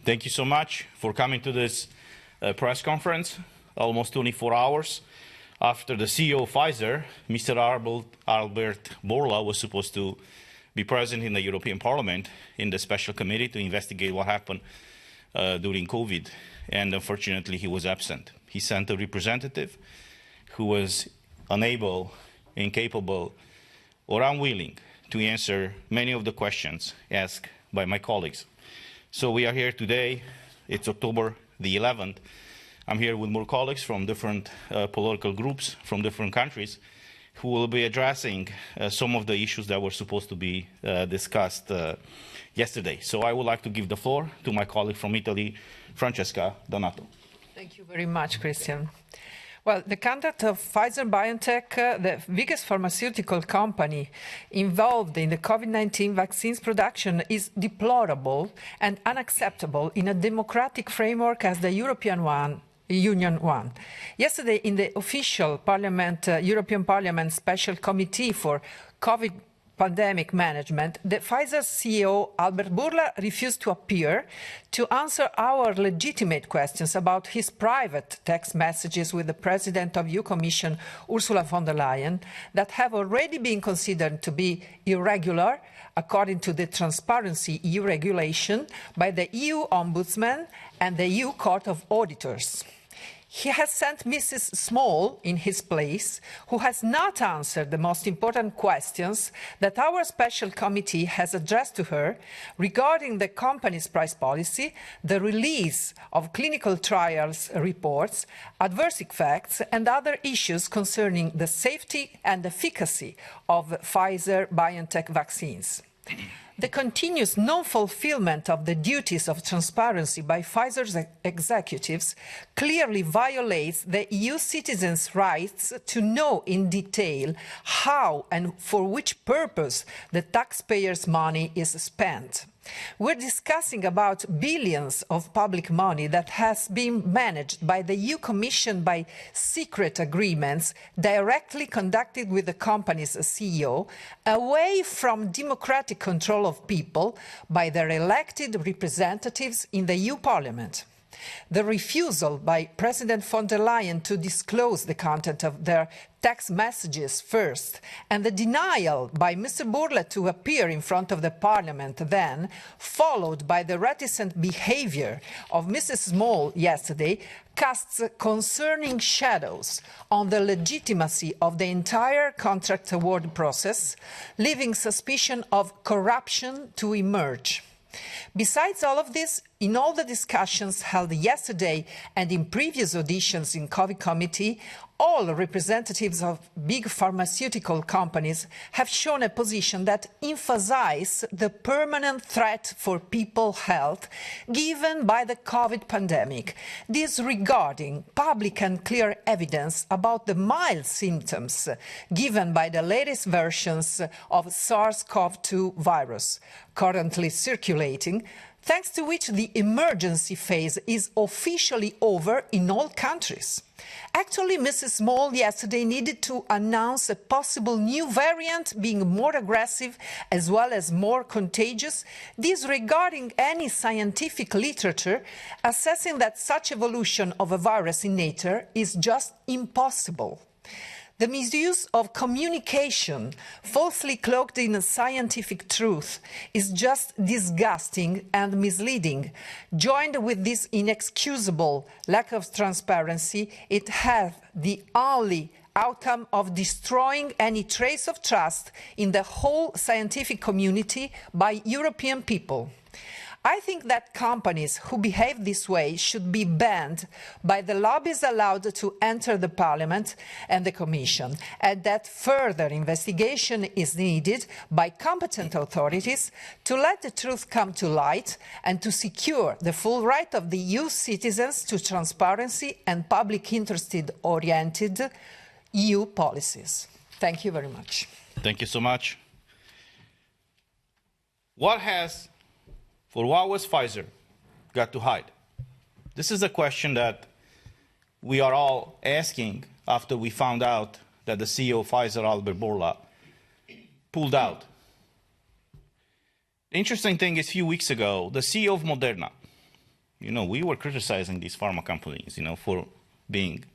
Thank you so much for coming to this press conference, almost 24 hours after the CEO of Pfizer, Mr. Albert Bourla, was supposed to be present in the European Parliament in the special committee to investigate what happened during COVID. And unfortunately, he was absent. He sent a representative who was unable, incapable, or unwilling to answer many of the questions asked by my colleagues. So we are here today. It's October the 11th. I'm here with more colleagues from different political groups from different countries who will be addressing some of the issues that were supposed to be discussed yesterday. So I would like to give the floor to my colleague from Italy, Francesca Donato. Thank you very much, Christian. Well, the conduct of Pfizer-BioNTech, the biggest pharmaceutical company involved in the COVID-19 vaccines production, is deplorable and unacceptable in a democratic framework as the European Union one. Yesterday, in the official European Parliament Special Committee for COVID Pandemic Management, the Pfizer CEO, Albert Bourla, refused to appear to answer our legitimate questions about his private text messages with the President of EU Commission, Ursula von der Leyen, that have already been considered to be irregular, according to the Transparency EU regulation, by the EU Ombudsman and the EU Court of Auditors. He has sent Mrs. Small in his place, who has not answered the most important questions that our special committee has addressed to her regarding the company's price policy, the release of clinical trials reports, adverse effects, and other issues concerning the safety and efficacy of Pfizer-BioNTech vaccines. The continuous non-fulfillment of the duties of transparency by Pfizer's executives clearly violates the EU citizens' rights to know in detail how and for which purpose the taxpayers' money is spent. We're discussing about billions of public money that has been managed by the EU Commission by secret agreements directly conducted with the company's CEO, away from democratic control of people by their elected representatives in the EU Parliament. The refusal by President von der Leyen to disclose the content of their text messages first, and the denial by Mr. Bourla to appear in front of the Parliament then, followed by the reticent behavior of Mrs. Small yesterday, casts concerning shadows on the legitimacy of the entire contract award process, leaving suspicion of corruption to emerge. Besides all of this, in all the discussions held yesterday and in previous auditions in COVID committee, all representatives of big pharmaceutical companies have shown a position that emphasizes the permanent threat for people's health given by the COVID pandemic, disregarding public and clear evidence about the mild symptoms given by the latest versions of SARS-CoV-2 virus currently circulating, thanks to which the emergency phase is officially over in all countries. Actually, Mrs. Small yesterday needed to announce a possible new variant being more aggressive as well as more contagious, disregarding any scientific literature assessing that such evolution of a virus in nature is just impossible. The misuse of communication, falsely cloaked in scientific truth, is just disgusting and misleading. Joined with this inexcusable lack of transparency, it has the only outcome of destroying any trace of trust in the whole scientific community by European people. I think that companies who behave this way should be banned by the lobbies allowed to enter the Parliament and the Commission, and that further investigation is needed by competent authorities to let the truth come to light and to secure the full right of the EU citizens to transparency and public interest-oriented EU policies. Thank you very much. Thank you so much. What has Pfizer got to hide? This is a question that we are all asking after we found out that the CEO of Pfizer, Albert Bourla, pulled out. The interesting thing is, a few weeks ago, the CEO of Moderna we were criticizing these pharma companies, for being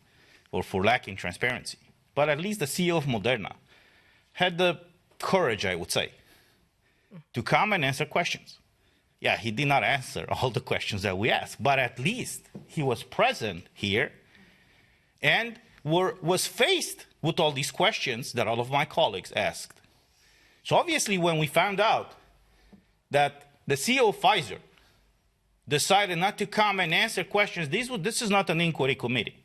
or for lacking transparency. But at least the CEO of Moderna had the courage, I would say, to come and answer questions. Yeah, he did not answer all the questions that we asked, but at least he was present here and was faced with all these questions that all of my colleagues asked. So obviously, when we found out that the CEO of Pfizer decided not to come and answer questions, this is not an inquiry committee.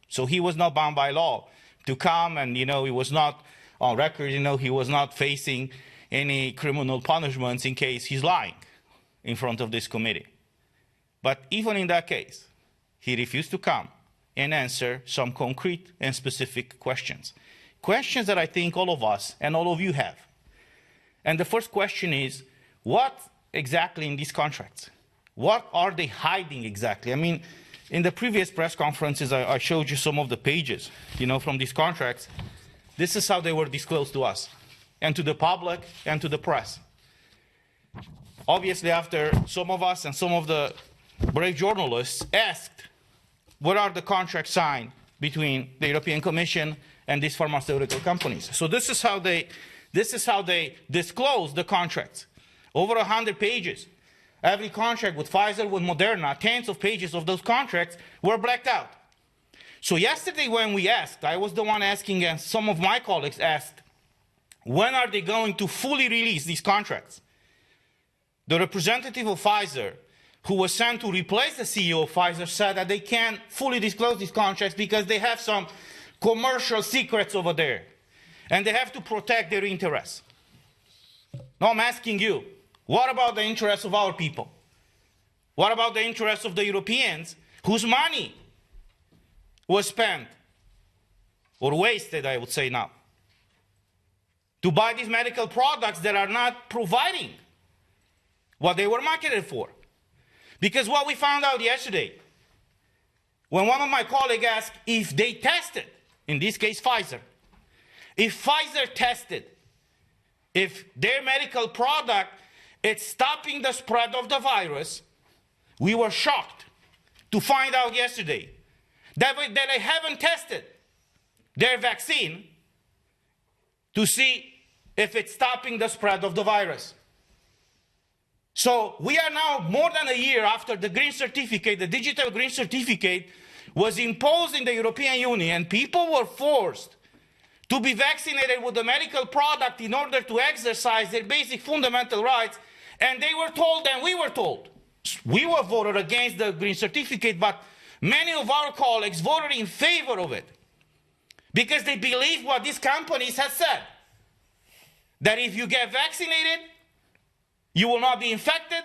So he was not bound by law to come, and, he was not on record, he was not facing any criminal punishments in case he's lying in front of this committee. But even in that case, he refused to come and answer some concrete and specific questions. Questions that I think all of us and all of you have. And the first question is, what exactly in these contracts? What are they hiding exactly? I mean, in the previous press conferences, I showed you some of the pages, from these contracts. This is how they were disclosed to us, and to the public, and to the press. Obviously, after some of us and some of the brave journalists asked, what are the contracts signed between the European Commission and these pharmaceutical companies? So this is how they disclose the contracts. Over 100 pages. Every contract with Pfizer, with Moderna, tens of pages of those contracts were blacked out. So yesterday when we asked, I was the one asking, and some of my colleagues asked, when are they going to fully release these contracts? The representative of Pfizer, who was sent to replace the CEO of Pfizer, said that they can't fully disclose these contracts because they have some commercial secrets over there, and they have to protect their interests. Now I'm asking you, what about the interests of our people? What about the interests of the Europeans whose money was spent, or wasted, I would say now, to buy these medical products that are not providing what they were marketed for? Because what we found out yesterday, when one of my colleagues asked if they tested, in this case Pfizer, if Pfizer tested, if their medical product is stopping the spread of the virus, we were shocked to find out yesterday that they haven't tested their vaccine to see if it's stopping the spread of the virus. So we are now more than a year after the green certificate, the digital green certificate was imposed in the European Union. People were forced to be vaccinated with the medical product in order to exercise their basic fundamental rights. And they were told, and we were told, we were voted against the green certificate, but many of our colleagues voted in favor of it because they believe what these companies have said, that if you get vaccinated, you will not be infected,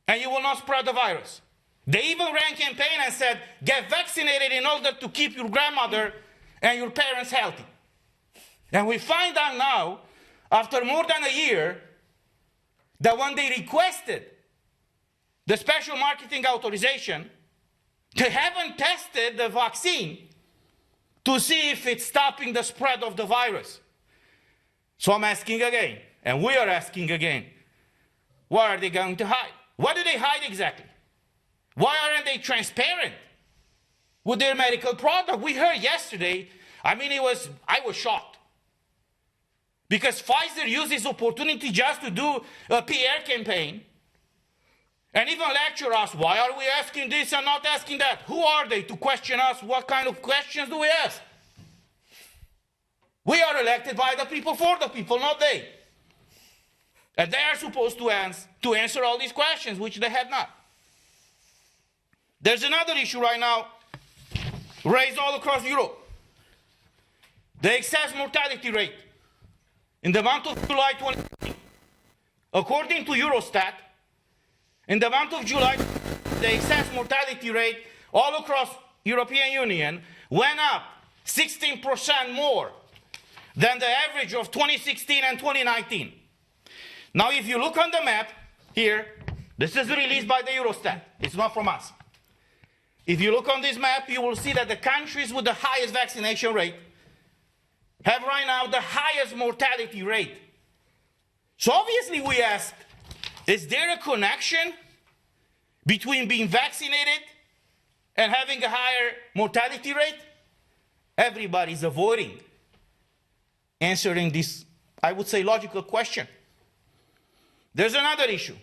and you will not spread the virus. They even ran a campaign and said, get vaccinated in order to keep your grandmother and your parents healthy. And we find out now, after more than a year, that when they requested the special marketing authorization, they haven't tested the vaccine to see if it's stopping the spread of the virus. So I'm asking again, and we are asking again, what are they going to hide? What do they hide exactly? Why aren't they transparent with their medical product? We heard yesterday, I was shocked. Because Pfizer used this opportunity just to do a PR campaign and even lecture us, why are we asking this and not asking that? Who are they to question us? What kind of questions do we ask? We are elected by the people for the people, not they. And they are supposed to answer all these questions, which they have not. There's another issue right now raised all across Europe. The excess mortality rate. In the month of July 2020, according to Eurostat, in the month of July, the excess mortality rate all across European Union went up 16% more than the average of 2016 and 2019. Now, if you look on the map here, this is released by the Eurostat. It's not from us. If you look on this map, you will see that the countries with the highest vaccination rate have right now the highest mortality rate. So obviously we asked, is there a connection between being vaccinated and having a higher mortality rate? Everybody's avoiding answering this, I would say, logical question. There's another issue.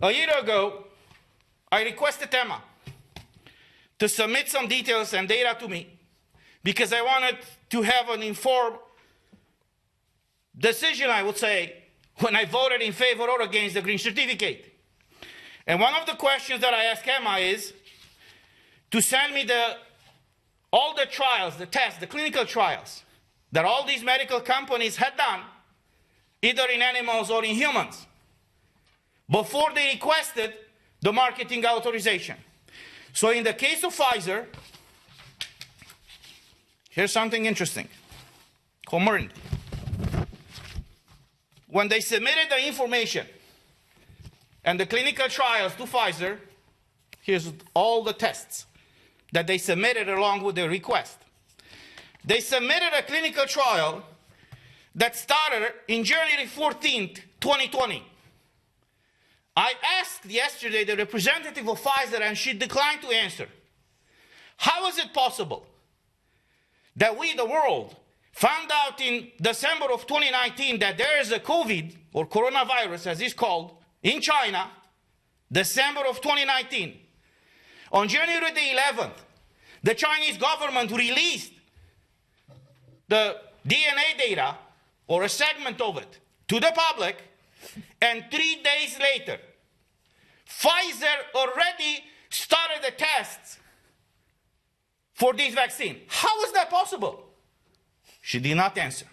A year ago, I requested Emma to submit some details and data to me because I wanted to have an informed decision, I would say, when I voted in favor or against the green certificate. And one of the questions that I asked Emma is to send me all the trials, the tests, the clinical trials that all these medical companies had done, either in animals or in humans, before they requested the marketing authorization. So in the case of Pfizer, here's something interesting. Commodity. When they submitted the information and the clinical trials to Pfizer, here's all the tests that they submitted along with their request. They submitted a clinical trial that started in January 14th, 2020. I asked yesterday the representative of Pfizer and she declined to answer. How is it possible that we, the world, found out in December of 2019 that there is a COVID, or coronavirus as it's called, in China, December of 2019. On January the 11th, the Chinese government released the DNA data, or a segment of it, to the public, and 3 days later, Pfizer already started the tests for this vaccine. How is that possible? She did not answer.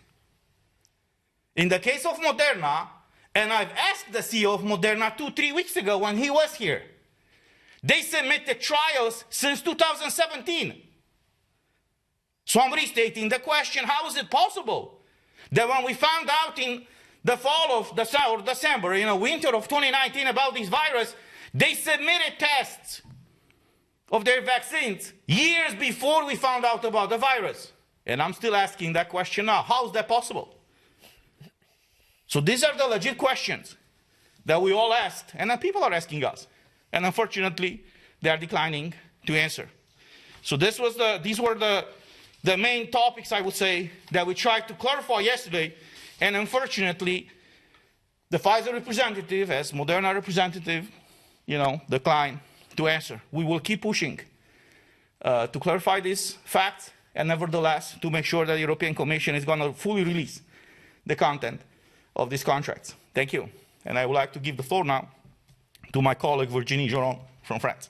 In the case of Moderna, and I've asked the CEO of Moderna 2-3 weeks ago when he was here, they submitted trials since 2017. So I'm restating the question, how is it possible that when we found out in the fall of December, winter of 2019 about this virus, they submitted tests of their vaccines years before we found out about the virus? And I'm still asking that question now. How is that possible? So these are the legit questions that we all asked, and that people are asking us. And unfortunately, they are declining to answer. So these were the main topics, I would say, that we tried to clarify yesterday. And unfortunately, the Pfizer representative, as Moderna representative, declined to answer. We will keep pushing to clarify these facts, and nevertheless, to make sure that the European Commission is going to fully release the content of these contracts. Thank you. And I would like to give the floor now to my colleague Virginie Joron from France.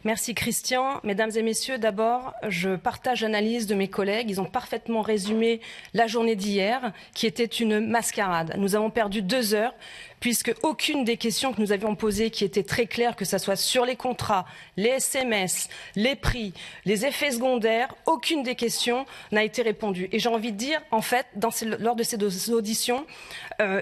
Merci Christian. Mesdames et messieurs, d'abord, je partage l'analyse de mes collègues. Ils ont parfaitement résumé la journée d'hier, qui était une mascarade. Nous avons perdu 2 heures, puisque aucune des questions que nous avions posées, qui étaient très claires, que ce soit sur les contrats, les SMS, les prix, les effets secondaires, aucune des questions n'a été répondue. Et j'ai envie de dire, en fait, lors de ces auditions,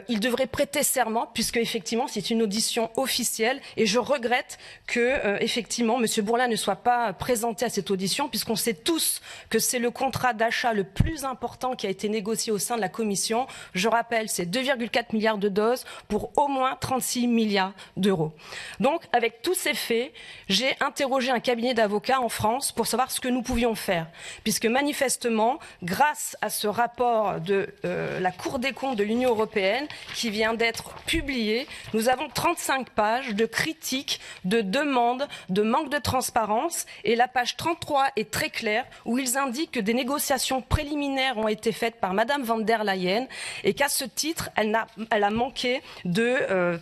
il devrait prêter serment, puisque effectivement, c'est une audition officielle. Et je regrette que, effectivement, M. Bourla ne soit pas présenté à cette audition, puisqu'on sait tous que c'est le contrat d'achat le plus important qui a été négocié au sein de la Commission. Je rappelle, c'est 2,4 milliards de doses pour au moins 36 milliards d'euros. Donc, avec tous ces faits, j'ai interrogé un cabinet d'avocats en France pour savoir ce que nous pouvions faire. Puisque manifestement, grâce à ce rapport de la Cour des comptes de l'Union européenne qui vient d'être publié, nous avons 35 pages de critiques, de demandes, de manque de transparence. Et la page 33 est très claire, où ils indiquent que des négociations préliminaires ont été faites par Madame van der Leyen et qu'à ce titre, elle a manqué de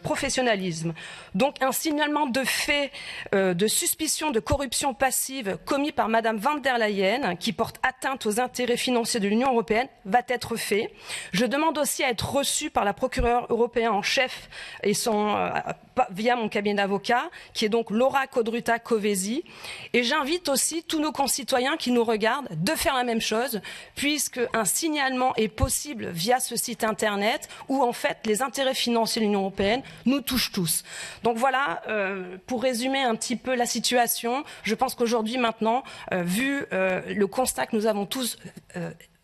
professionnalisme. Donc un signalement de fait de suspicion de corruption passive commis par Madame van der Leyen, qui porte atteinte aux intérêts financiers de l'Union européenne, va être fait. Je demande aussi à être reçue par la procureure européenne en chef et via mon cabinet d'avocats, qui est donc Laura Codruta-Covesi. Et j'invite aussi tous nos concitoyens qui nous regardent de faire la même chose, puisque un signalement est possible via ce site internet où en fait les intérêts financiers de l'Union européenne nous touchent tous. Donc voilà, pour résumer un petit peu la situation, je pense qu'aujourd'hui maintenant, vu le constat que nous avons tous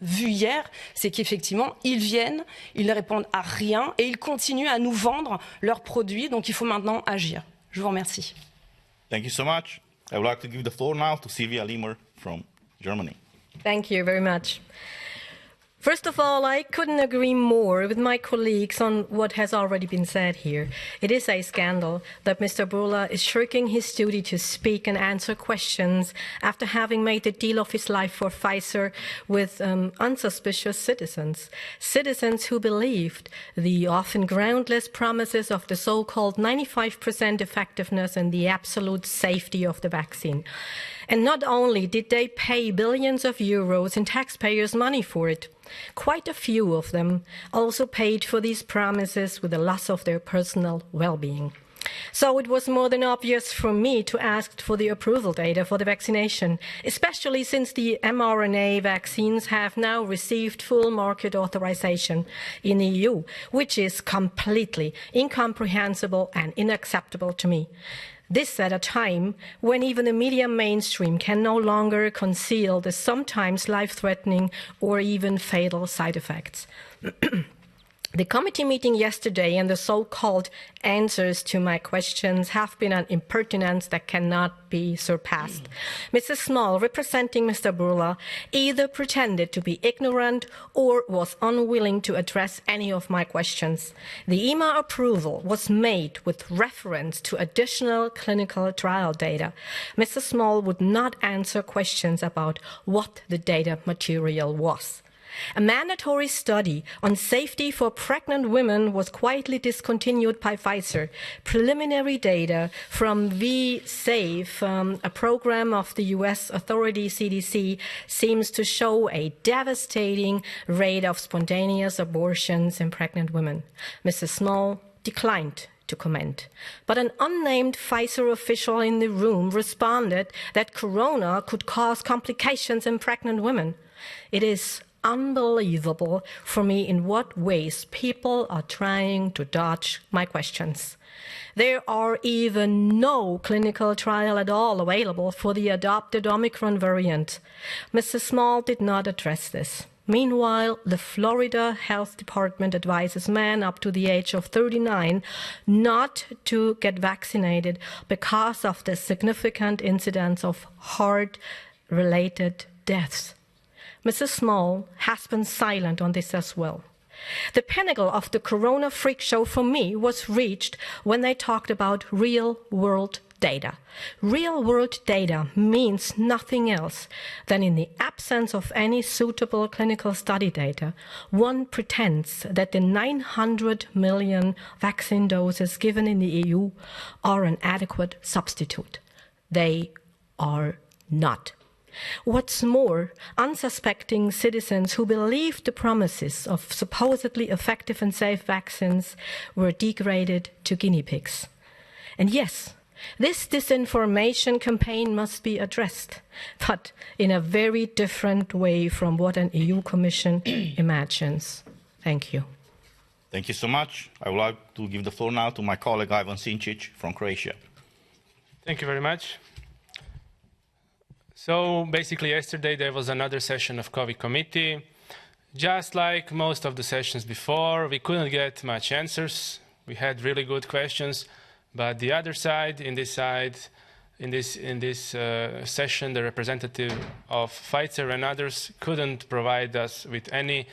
vu hier, c'est qu'effectivement, ils viennent, ils ne répondent à rien et ils continuent à nous vendre leurs produits. Donc, il faut maintenant agir. Je vous remercie. Thank you so much. I would like to give the floor now to Silvia Liemer from Germany. Thank you very much. First of all, I couldn't agree more with my colleagues on what has already been said here. It is a scandal that Mr. Burla is shirking his duty to speak and answer questions after having made the deal of his life for Pfizer with unsuspicious citizens. Citizens who believed the often groundless promises of the so-called 95% effectiveness and the absolute safety of the vaccine. And not only did they pay billions of euros in taxpayers' money for it, quite a few of them also paid for these promises with the loss of their personal well-being. So it was more than obvious for me to ask for the approval data for the vaccination, especially since the mRNA vaccines have now received full market authorization in the EU, which is completely incomprehensible and unacceptable to me. This at a time when even the media mainstream can no longer conceal the sometimes life-threatening or even fatal side effects. The committee meeting yesterday and the so-called answers to my questions have been an impertinence that cannot be surpassed. Mrs. Small, representing Mr. Burla, either pretended to be ignorant or was unwilling to address any of my questions. The EMA approval was made with reference to additional clinical trial data. Mrs. Small would not answer questions about what the data material was. A mandatory study on safety for pregnant women was quietly discontinued by Pfizer. Preliminary data from V-Safe, a program of the US authority CDC, seems to show a devastating rate of spontaneous abortions in pregnant women. Mrs. Small declined to comment. But an unnamed Pfizer official in the room responded that corona could cause complications in pregnant women. It is unbelievable for me in what ways people are trying to dodge my questions. There are even no clinical trial at all available for the adopted Omicron variant. Mrs. Small did not address this. Meanwhile, the Florida Health Department advises men up to the age of 39 not to get vaccinated because of the significant incidence of heart-related deaths. Mrs. Small has been silent on this as well. The pinnacle of the corona freak show for me was reached when they talked about real-world data. Real-world data means nothing else than in the absence of any suitable clinical study data, one pretends that the 900 million vaccine doses given in the EU are an adequate substitute. They are not. What's more, unsuspecting citizens who believed the promises of supposedly effective and safe vaccines were degraded to guinea pigs. And yes, this disinformation campaign must be addressed, but in a very different way from what an EU Commission imagines. Thank you. Thank you so much. I would like to give the floor now to my colleague Ivan Sinčić from Croatia. Thank you very much. So basically yesterday there was another session of COVID committee. Just like most of the sessions before, we couldn't get much answers. We had really good questions, but the other side, in this session, the representative of Pfizer and others couldn't provide us with any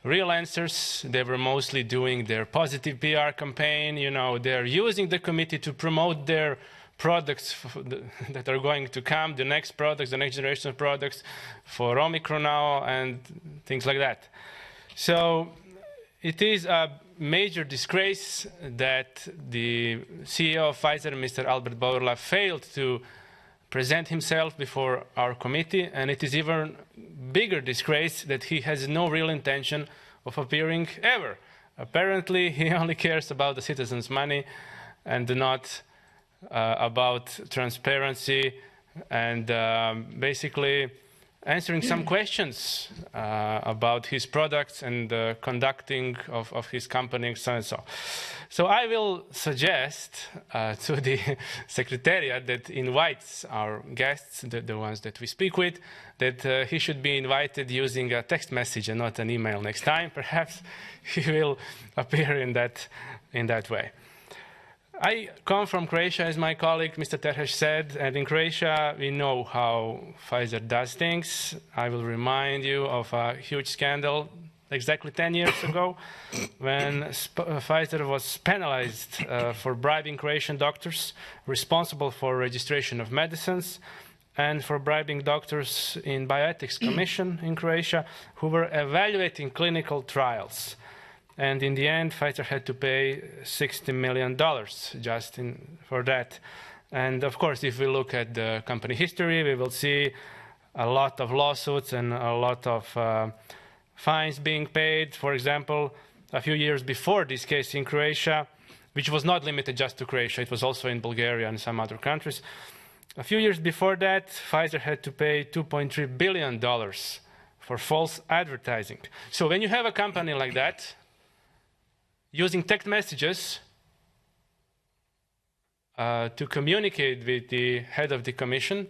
real answers. They were mostly doing their positive PR campaign. You know, they're using the committee to promote their products that are going to come, the next products, the next generation of products for Omicron now and things like that. So it is a major disgrace that the CEO of Pfizer, Mr. Albert Bourla, failed to present himself before our committee, and it is even bigger disgrace that he has no real intention of appearing ever. Apparently, he only cares about the citizens' money and not about transparency, and basically answering some questions about his products and the conducting of his company, so and so. So I will suggest to the Secretariat that invites our guests, the ones that we speak with, that he should be invited using a text message and not an email next time. Perhaps he will appear in that way. I come from Croatia, as my colleague Mr. Terhes said, and in Croatia we know how Pfizer does things. I will remind you of a huge scandal exactly 10 years ago when Pfizer was penalized for bribing Croatian doctors responsible for registration of medicines and for bribing doctors in Bioethics Commission in Croatia who were evaluating clinical trials. And in the end, Pfizer had to pay $60 million just for that. And of course, if we look at the company history, we will see a lot of lawsuits and a lot of fines being paid. For example, a few years before this case in Croatia, which was not limited just to Croatia, it was also in Bulgaria and some other countries. A few years before that, Pfizer had to pay $2.3 billion for false advertising. So when you have a company like that, using text messages to communicate with the head of the commission,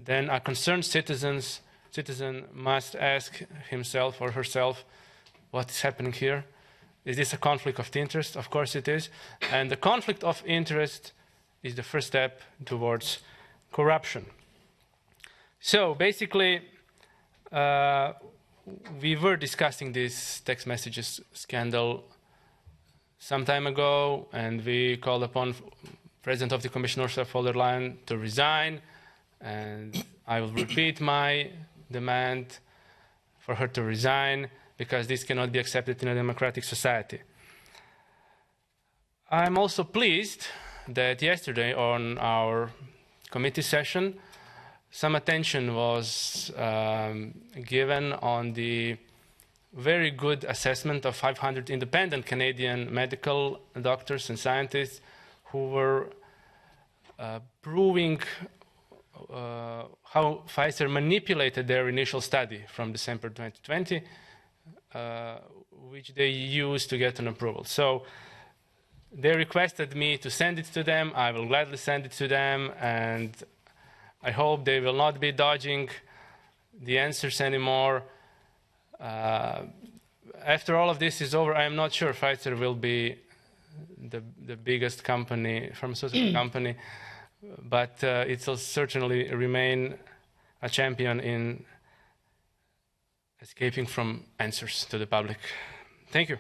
then a concerned citizen must ask himself or herself, what is happening here? Is this a conflict of interest? Of course it is. And the conflict of interest is the first step towards corruption. So basically, we were discussing this text messages scandal some time ago, and we called upon President of the Commission, Ursula von der Leyen, to resign. And I will repeat my demand for her to resign, because this cannot be accepted in a democratic society. I'm also pleased that yesterday on our committee session, some attention was given on the very good assessment of 500 independent Canadian medical doctors and scientists who were proving how Pfizer manipulated their initial study from December 2020, which they used to get an approval. So they requested me to send it to them. I will gladly send it to them, and I hope they will not be dodging the answers anymore. After all of this is over, I am not sure Pfizer will be the biggest company, pharmaceutical company, but it will certainly remain a champion in escaping from answers to the public. Thank you.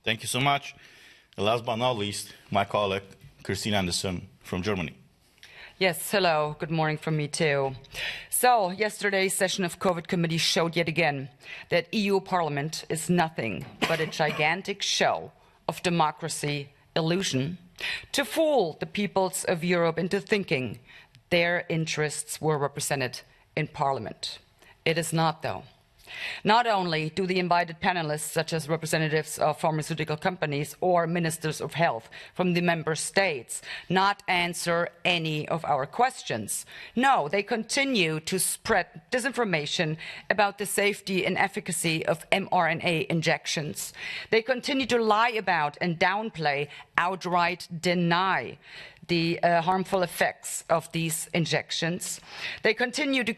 Thank you so much. And last but not least, my colleague, Christine Anderson from Germany. Yes, hello. Good morning from me too. So, yesterday's session of COVID committee showed yet again that EU Parliament is nothing but a gigantic show of democracy illusion to fool the peoples of Europe into thinking their interests were represented in Parliament. It is not, though. Not only do the invited panelists, such as representatives of pharmaceutical companies or ministers of health from the member states, not answer any of our questions. No, they continue to spread disinformation about the safety and efficacy of mRNA injections. They continue to lie about and downplay, outright deny the harmful effects of these injections. They continue to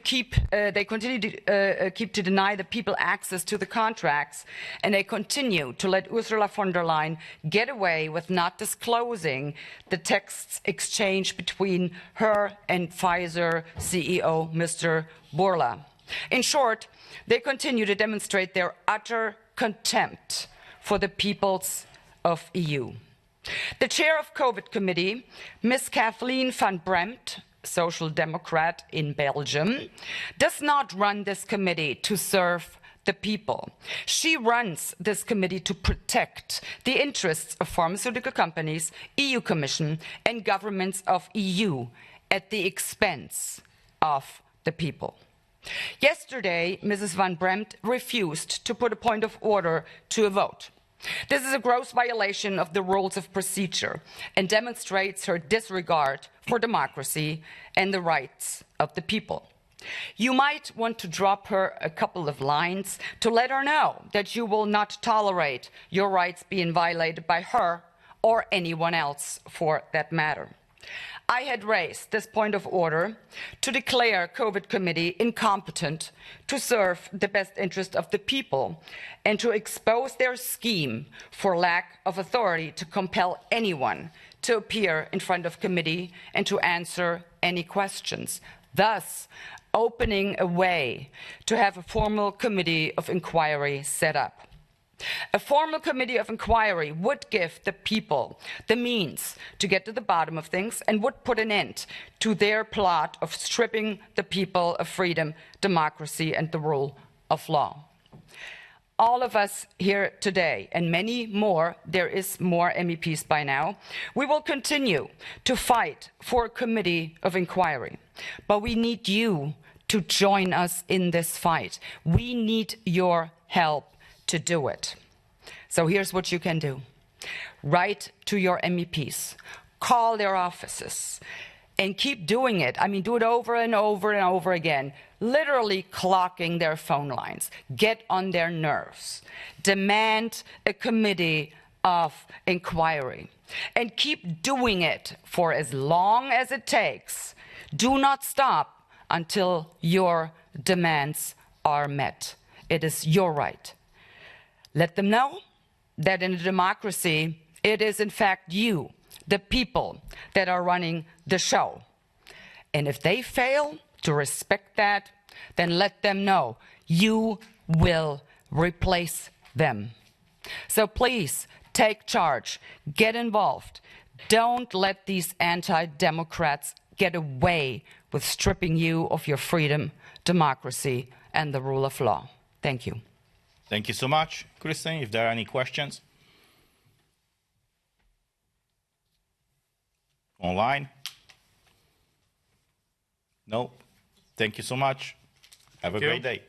deny the people access to the contracts, and they continue to let Ursula von der Leyen get away with not disclosing the texts exchanged between her and Pfizer CEO, Mr. Bourla. In short, they continue to demonstrate their utter contempt for the peoples of EU. The chair of COVID committee, Ms. Kathleen van Bremt, Social Democrat in Belgium, does not run this committee to serve the people. She runs this committee to protect the interests of pharmaceutical companies, EU Commission, and governments of EU at the expense of the people. Yesterday, Mrs. van Bremt refused to put a point of order to a vote. This is a gross violation of the rules of procedure and demonstrates her disregard for democracy and the rights of the people. You might want to drop her a couple of lines to let her know that you will not tolerate your rights being violated by her or anyone else for that matter. I had raised this point of order to declare COVID committee incompetent to serve the best interest of the people and to expose their scheme for lack of authority to compel anyone to appear in front of committee and to answer any questions, thus opening a way to have a formal committee of inquiry set up. A formal committee of inquiry would give the people the means to get to the bottom of things and would put an end to their plot of stripping the people of freedom, democracy, and the rule of law. All of us here today, and many more, there is more MEPs by now, we will continue to fight for a committee of inquiry. But we need you to join us in this fight. We need your help to do it. So here's what you can do. Write to your MEPs, call their offices, and keep doing it. I mean, do it over and over and over again, literally clocking their phone lines. Get on their nerves. Demand a committee of inquiry. And keep doing it for as long as it takes. Do not stop until your demands are met. It is your right. Let them know that in a democracy, it is in fact you, the people, that are running the show. And if they fail to respect that, then let them know you will replace them. So please take charge, get involved. Don't let these anti-democrats get away with stripping you of your freedom, democracy, and the rule of law. Thank you. Thank you so much, Kristen. If there are any questions online? No? Thank you so much. Have a great day.